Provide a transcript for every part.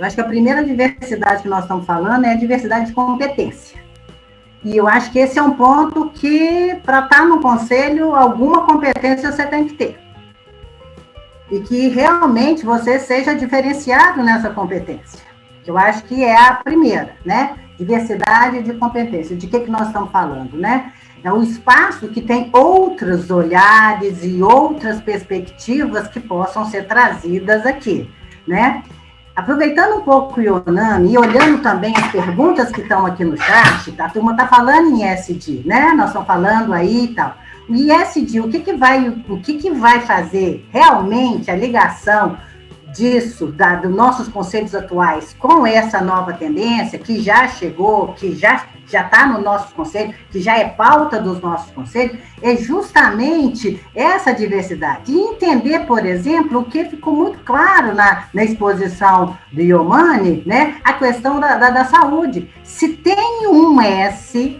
Eu acho que a primeira diversidade que nós estamos falando é a diversidade de competência. E eu acho que esse é um ponto que, para estar no conselho, alguma competência você tem que ter. E que realmente você seja diferenciado nessa competência. Eu acho que é a primeira, né? Diversidade de competência. De que nós estamos falando, né? É um espaço que tem outros olhares e outras perspectivas que possam ser trazidas aqui, né? Aproveitando um pouco o Yonami e olhando também as perguntas que estão aqui no chat, tá? A turma está falando em ESG, né? Nós estamos falando aí e tal. O ESG, o que vai fazer realmente a ligação disso, dos nossos conselhos atuais, com essa nova tendência que já chegou, que já está no nosso conselho, que já é pauta dos nossos conselhos, é justamente essa diversidade. E entender, por exemplo, o que ficou muito claro na exposição do Yomani, né? A questão da saúde. Se tem um S,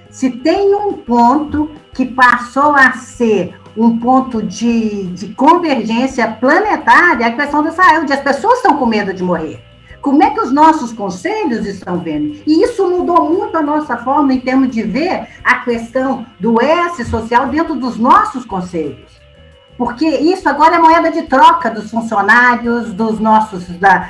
se tem um ponto que passou a ser um ponto de convergência planetária, a questão da saúde. As pessoas estão com medo de morrer. Como é que os nossos conselhos estão vendo? E isso mudou muito a nossa forma em termos de ver a questão do S social dentro dos nossos conselhos. Porque isso agora é moeda de troca dos funcionários, da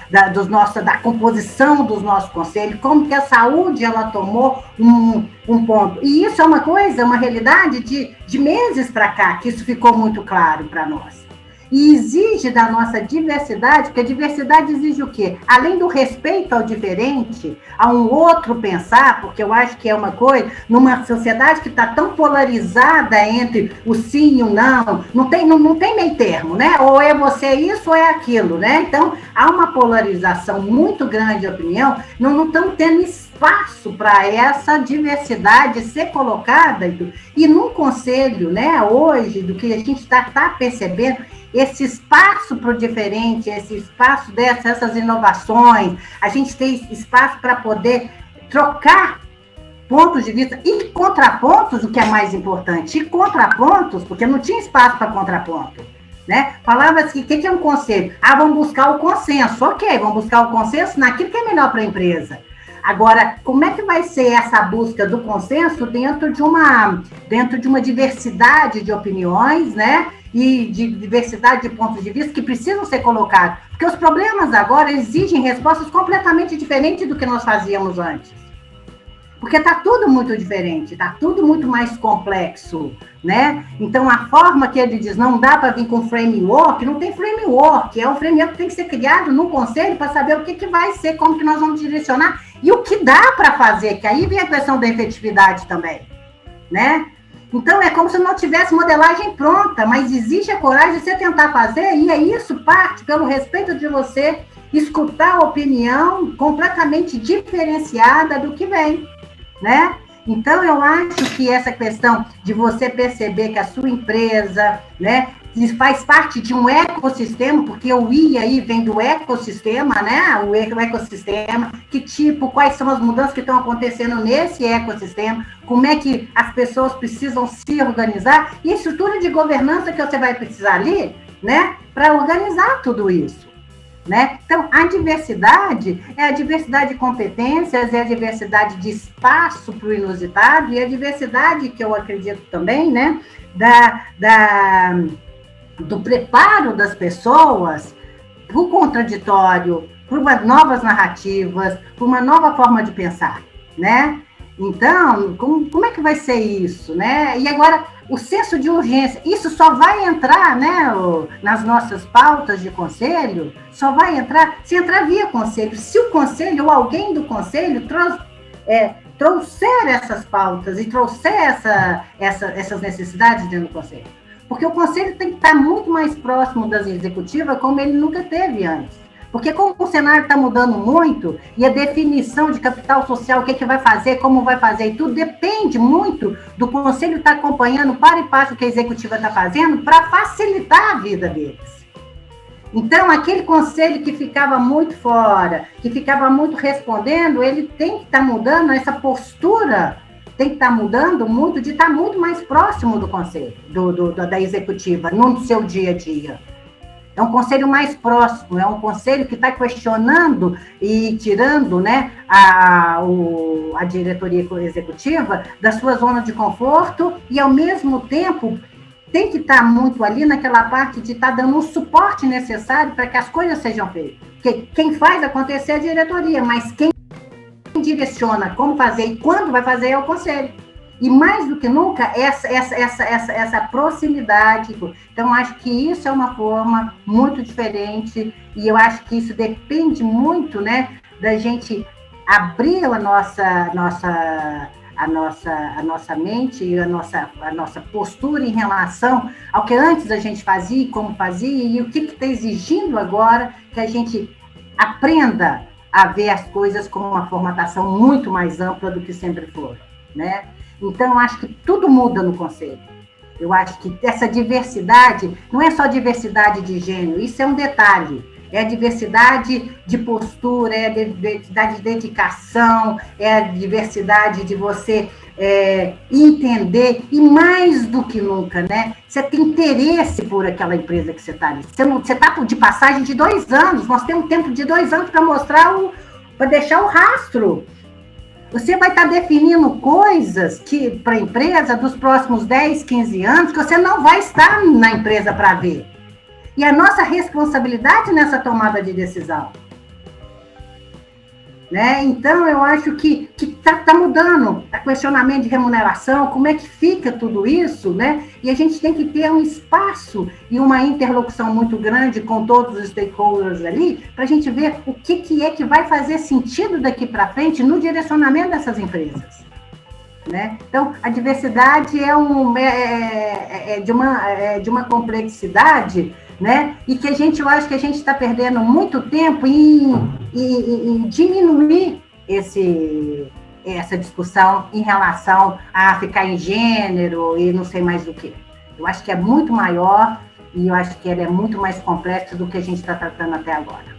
composição dos nossos conselhos, como que a saúde ela tomou um ponto. E isso é uma coisa, uma realidade de meses para cá, que isso ficou muito claro para nós. E exige da nossa diversidade, porque a diversidade exige o quê? Além do respeito ao diferente, a um outro pensar, porque eu acho que é uma coisa, numa sociedade que está tão polarizada entre o sim e o não tem meio termo, né? Ou é você isso ou é aquilo, né? Então, há uma polarização muito grande de opinião, não estamos tendo espaço para essa diversidade ser colocada. E num conselho, né, hoje, do que a gente está percebendo, esse espaço para o diferente, esse espaço dessas inovações, a gente tem espaço para poder trocar pontos de vista e contrapontos, o que é mais importante, e contrapontos, porque não tinha espaço para contraponto, né? Falava-se que o que é um conselho? Vamos buscar o consenso, ok, vamos buscar o consenso naquilo que é melhor para a empresa. Agora, como é que vai ser essa busca do consenso dentro de uma diversidade de opiniões, né? E de diversidade de pontos de vista que precisam ser colocados. Porque os problemas agora exigem respostas completamente diferentes do que nós fazíamos antes. Porque está tudo muito diferente, está tudo muito mais complexo, né? Então, a forma que ele diz, não dá para vir com framework, não tem framework, é o framework que tem que ser criado no conselho para saber o que vai ser, como que nós vamos direcionar e o que dá para fazer, que aí vem a questão da efetividade também, né? Então, é como se não tivesse modelagem pronta, mas existe a coragem de você tentar fazer, e é isso, parte pelo respeito de você escutar a opinião completamente diferenciada do que vem, né? Então, eu acho que essa questão de você perceber que a sua empresa, né, faz parte de um ecossistema, porque o I aí vem do ecossistema, né? O ecossistema, quais são as mudanças que estão acontecendo nesse ecossistema, como é que as pessoas precisam se organizar, e a estrutura de governança que você vai precisar ali, né, para organizar tudo isso, né? Então, a diversidade é a diversidade de competências, é a diversidade de espaço para o inusitado, e a diversidade que eu acredito também, né, do preparo das pessoas para o contraditório, para novas narrativas, para uma nova forma de pensar, né? Então, como é que vai ser isso, né? E agora, o senso de urgência, isso só vai entrar, né, nas nossas pautas de conselho, só vai entrar se entrar via conselho. Se o conselho ou alguém do conselho trouxer essas pautas e trouxer essas necessidades dentro do conselho. Porque o conselho tem que estar muito mais próximo das executivas, como ele nunca teve antes. Porque como o cenário está mudando muito, e a definição de capital social, o que vai fazer, como vai fazer, e tudo depende muito do conselho estar acompanhando para e passo o que a executiva está fazendo para facilitar a vida deles. Então, aquele conselho que ficava muito fora, que ficava muito respondendo, ele tem que estar mudando essa postura, tem que estar mudando muito, de estar muito mais próximo do conselho, da executiva, no seu dia a dia. É um conselho mais próximo, é um conselho que está questionando e tirando, né, a diretoria executiva da sua zona de conforto e, ao mesmo tempo, tem que estar muito ali naquela parte de estar dando o suporte necessário para que as coisas sejam feitas. Porque quem faz acontecer é a diretoria, mas quem direciona como fazer e quando vai fazer é o conselho. E mais do que nunca, essa proximidade. Então, acho que isso é uma forma muito diferente e eu acho que isso depende muito, né, da gente abrir a nossa mente e a nossa postura em relação ao que antes a gente fazia e como fazia e o que está exigindo agora que a gente aprenda a ver as coisas com uma formatação muito mais ampla do que sempre foi, né? Então, eu acho que tudo muda no conselho. Eu acho que essa diversidade, não é só diversidade de gênero, isso é um detalhe. É a diversidade de postura, é a diversidade de dedicação, é a diversidade de você entender, e mais do que nunca, né? Você tem interesse por aquela empresa que você está ali. Você está de passagem de 2 anos, nós temos tempo de 2 anos para mostrar, para deixar o rastro. Você vai estar definindo coisas que para a empresa dos próximos 10, 15 anos, que você não vai estar na empresa para ver. E a nossa responsabilidade nessa tomada de decisão. Né? Então, eu acho que tá mudando o questionamento de remuneração, como é que fica tudo isso, né? E a gente tem que ter um espaço e uma interlocução muito grande com todos os stakeholders ali, para a gente ver o que é que vai fazer sentido daqui para frente no direcionamento dessas empresas. Né? Então, a diversidade é de uma complexidade, né? E que eu acho que a gente está perdendo muito tempo em diminuir essa discussão em relação a ficar em gênero e não sei mais o que. Eu acho que é muito maior e eu acho que ela é muito mais complexa do que a gente está tratando até agora.